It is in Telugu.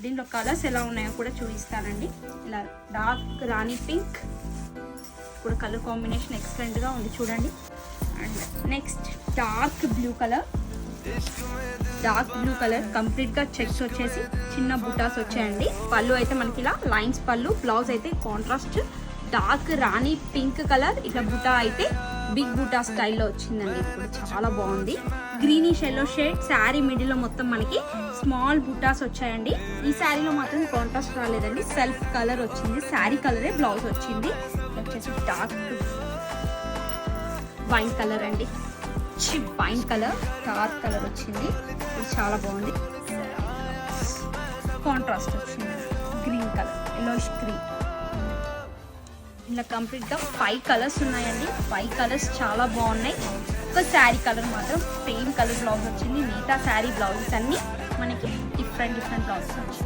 దీంట్లో కలర్స్ ఎలా ఉన్నాయో కూడా చూపిస్తానండి. ఇలా డార్క్ రాణి పింక్ కూడా కలర్ కాంబినేషన్ ఎక్సలెంట్గా ఉంది చూడండి. And next dark blue colour కంప్లీట్గా చెక్స్ వచ్చేసి చిన్న బుటాస్ వచ్చాయండి. పళ్ళు అయితే మనకి ఇలా లైన్స్ పళ్ళు, బ్లౌజ్ అయితే కాంట్రాస్ట్ డార్క్ రాణి పింక్ కలర్, ఇట్లా బుటా అయితే బిగ్ బుటా స్టైల్లో వచ్చిందండి. ఇది కూడా చాలా బాగుంది. గ్రీనిష్ ఎల్లో షేడ్ శారీ మిడిల్లో మొత్తం మనకి స్మాల్ బుటాస్ వచ్చాయండి. ఈ శారీలో మాత్రం కాంట్రాస్ట్ రాలేదండి, సెల్ఫ్ కలర్ వచ్చింది. శారీ కలరే బ్లౌజ్ వచ్చింది. వచ్చేసి డార్క్ వైన్ కలర్ అండి, వైన్ కలర్ డార్క్ కలర్ వచ్చింది. ఇది చాలా బాగుంది. కాంట్రాస్ట్ వచ్చింది గ్రీన్ కలర్, ఎల్లోయిష్ గ్రీన్. ఇలా కంప్లీట్గా 5 కలర్స్ ఉన్నాయండి. 5 కలర్స్ చాలా బాగున్నాయి. ఒక శారీ కలర్ మాత్రం సేమ్ కలర్ బ్లౌజ్ వచ్చింది. మిగతా శారీ బ్లౌజెస్ అన్నీ మనకి డిఫరెంట్ బ్లౌజెస్ వచ్చాయి.